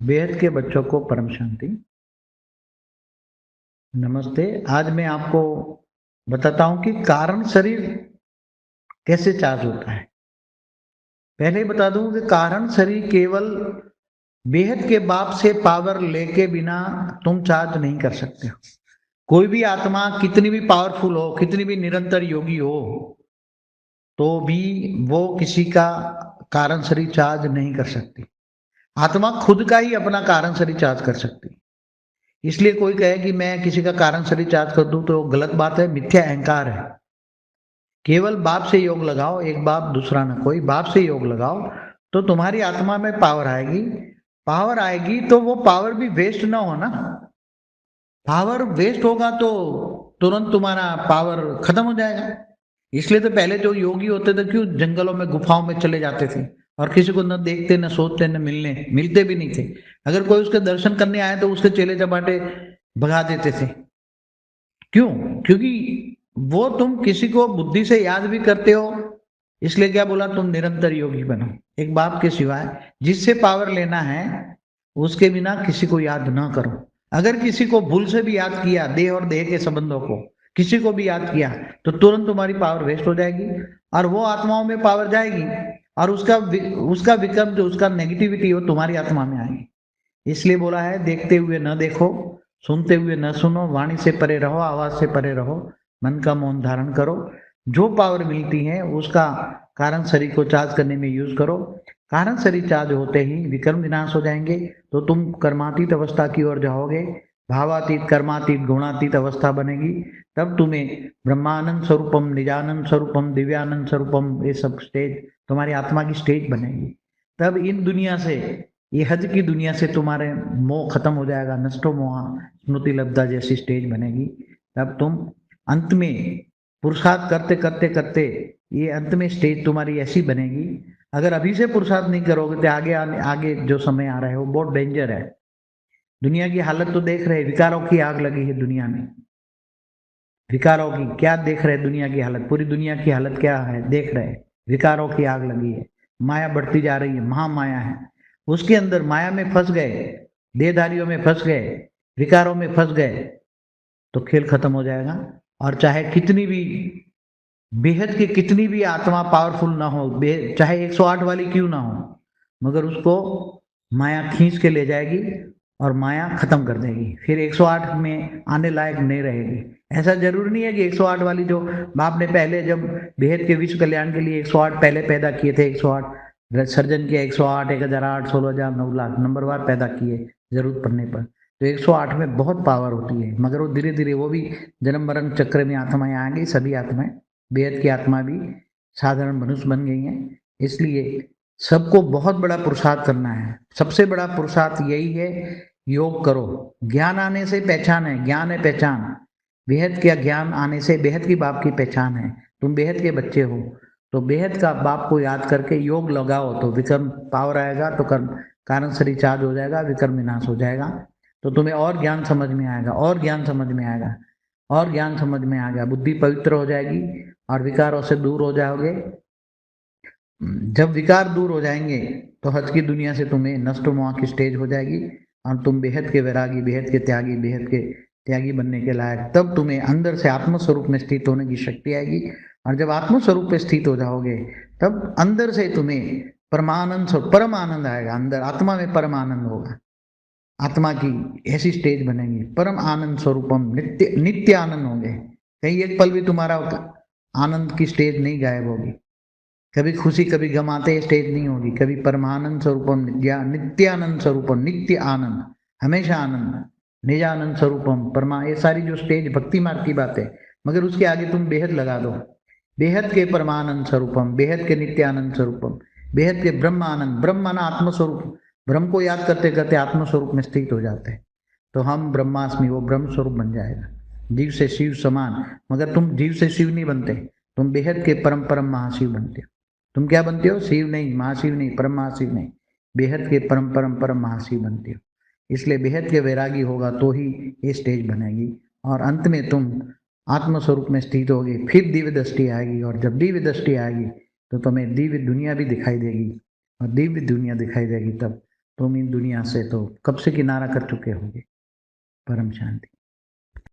बेहद के बच्चों को परम शांति। नमस्ते। आज मैं आपको बताता हूँ कि कारण शरीर कैसे चार्ज होता है। पहले ही बता दूं कि कारण शरीर केवल बेहद के बाप से पावर लेके बिना तुम चार्ज नहीं कर सकते हो। कोई भी आत्मा कितनी भी पावरफुल हो, कितनी भी निरंतर योगी हो, तो भी वो किसी का कारण शरीर चार्ज नहीं कर सकती। आत्मा खुद का ही अपना कारण शरीर चार्ज कर सकती है। इसलिए कोई कहे कि मैं किसी का कारण शरीर चार्ज कर दूं तो गलत बात है, मिथ्या अहंकार है। केवल बाप से योग लगाओ, एक बाप दूसरा ना कोई, बाप से योग लगाओ तो तुम्हारी आत्मा में पावर आएगी। पावर आएगी तो वो पावर भी वेस्ट ना हो ना। पावर वेस्ट होगा तो तुरंत तुम्हारा पावर खत्म हो जाएगा। इसलिए तो पहले जो योगी होते थे क्यों जंगलों में गुफाओं में चले जाते थे और किसी को न देखते न सोचते न मिलते भी नहीं थे। अगर कोई उसके दर्शन करने आए तो उसके चेले चपाटे भगा देते थे। क्यों? क्योंकि वो तुम किसी को बुद्धि से याद भी करते हो। इसलिए क्या बोला, तुम निरंतर योगी बनो, एक बाप के सिवाय। जिससे पावर लेना है उसके बिना किसी को याद ना करो। अगर किसी को भूल से भी याद किया, देह और देह के संबंधों को किसी को भी याद किया, तो तुरंत तुम्हारी पावर वेस्ट हो जाएगी और वो आत्माओं में पावर जाएगी और उसका विकल्प जो उसका नेगेटिविटी हो तुम्हारी आत्मा में आएगी। इसलिए बोला है, देखते हुए न देखो, सुनते हुए न सुनो, वाणी से परे रहो, आवाज से परे रहो, मन का मौन धारण करो। जो पावर मिलती है उसका कारण शरीर को चार्ज करने में यूज करो। कारण शरीर चार्ज होते ही विकर्म विनाश हो जाएंगे, तो तुम कर्मातीत अवस्था की ओर जाओगे। भावातीत, कर्मातीत, गुणातीत अवस्था बनेगी। तब तुम्हें ब्रह्मानंद स्वरूपम, निजानंद स्वरूपम, दिव्यानंद स्वरूपम, ये सब स्टेज तुम्हारी आत्मा की स्टेज बनेगी। तब इन दुनिया से, ये हज की दुनिया से तुम्हारे मोह खत्म हो जाएगा। नष्टो मोहा स्मृति लब्धा जैसी स्टेज बनेगी। तब तुम अंत में पुरुषार्थ करते करते करते ये अंत में स्टेज तुम्हारी ऐसी बनेगी। अगर अभी से पुरुषार्थ नहीं करोगे तो आगे जो समय आ रहा है वो बहुत डेंजर है। दुनिया की हालत तो देख रहे, विकारों की आग लगी है दुनिया में। विकारों की क्या देख रहे, दुनिया की हालत, पूरी दुनिया की हालत क्या है देख रहे। विकारों की आग लगी है, माया बढ़ती जा रही है, महामाया है। उसके अंदर माया में फंस गए, देहधारियों में फंस गए, विकारों में फंस गए, तो खेल खत्म हो जाएगा। और चाहे कितनी भी बेहद की कितनी भी आत्मा पावरफुल ना हो, चाहे 108 वाली क्यों ना हो, मगर उसको माया खींच के ले जाएगी और माया खत्म कर देगी। फिर 108 में आने लायक नहीं रहेगी। ऐसा जरूरी नहीं है कि 108 वाली जो बाप ने पहले जब बेहद के विश्व कल्याण के लिए 108 पहले पैदा किए थे, 108 सर्जन किया, 108, 1008, 16,000, 9 लाख नंबरवार पैदा किए जरूरत पड़ने पर। तो 108 में बहुत पावर होती है, मगर वो धीरे धीरे वो भी जन्म मरण चक्र में आत्माएं आएंगी। सभी आत्माएं, बेहद की आत्मा भी साधारण मनुष्य बन गई हैं। इसलिए सबको बहुत बड़ा पुरुषार्थ करना है। सबसे बड़ा पुरुषार्थ यही है, योग करो। ज्ञान आने से पहचान है, ज्ञान है पहचान। बेहद का ज्ञान आने से बेहद की बाप की पहचान है। तुम बेहद के बच्चे हो तो बेहद का बाप को याद करके योग लगाओ तो विक्रम पावर आएगा, तो कर्म कारण शरीर चार्ज हो जाएगा, विक्रम विनाश हो जाएगा। तो तुम्हें और ज्ञान समझ में आएगा, और ज्ञान समझ में आएगा, और ज्ञान समझ में आ गया। बुद्धि पवित्र हो जाएगी और विकारों से दूर हो जाओगे। जब विकार दूर हो जाएंगे तो हज की दुनिया से तुम्हें नष्ट मोह की स्टेज हो जाएगी और तुम बेहद के वैरागी, बेहद के त्यागी, बेहद के त्यागी बनने के लायक। तब तुम्हें अंदर से आत्म स्वरूप में स्थित होने की शक्ति आएगी। और जब आत्म स्वरूप में स्थित हो जाओगे तब अंदर से तुम्हें परमानंद, परम आनंद आएगा। अंदर आत्मा में परम आनंद होगा। आत्मा की ऐसी स्टेज बनेगी, परम आनंद स्वरूपम, नित्य नित्य आनंद होंगे। कहीं एक पल भी तुम्हारा आनंद की स्टेज नहीं गायब होगी। कभी खुशी कभी गम आते स्टेज नहीं होगी। कभी परमानंद स्वरूपम, नित्यानंद स्वरूपम, नित्य आनंद, हमेशा आनंद, निजानंद स्वरूपम परमा। ये सारी जो स्टेज भक्ति मार्ग की बात है, मगर उसके आगे तुम बेहद लगा दो। बेहद के परमानंद स्वरूपम, बेहद के नित्यानंद स्वरूपम, बेहद के ब्रह्मानंद। ब्रह्म माना आत्मस्वरूप। ब्रह्म को याद करते करते आत्मस्वरूप में स्थित हो जाते हैं तो हम ब्रह्मास्मि, वो ब्रह्म स्वरूप बन जाएगा, जीव से शिव समान। मगर तुम जीव से शिव नहीं बनते, तुम बेहद के परम परम महाशिव बनते हो। तुम क्या बनते हो? शिव नहीं, महाशिव नहीं, परम महाशिव नहीं, बेहद के परम परम परम महाशिव बनते हो। इसलिए बेहद के वैरागी होगा तो ही ये स्टेज बनेगी और अंत में तुम आत्मस्वरूप में स्थित होगे। फिर दिव्य दृष्टि आएगी और जब दिव्य दृष्टि आएगी तो तुम्हें दिव्य दुनिया भी दिखाई देगी और दिव्य दुनिया दिखाई देगी तब तुम इन दुनिया से तो कब से किनारा कर चुके होगे। परम शांति।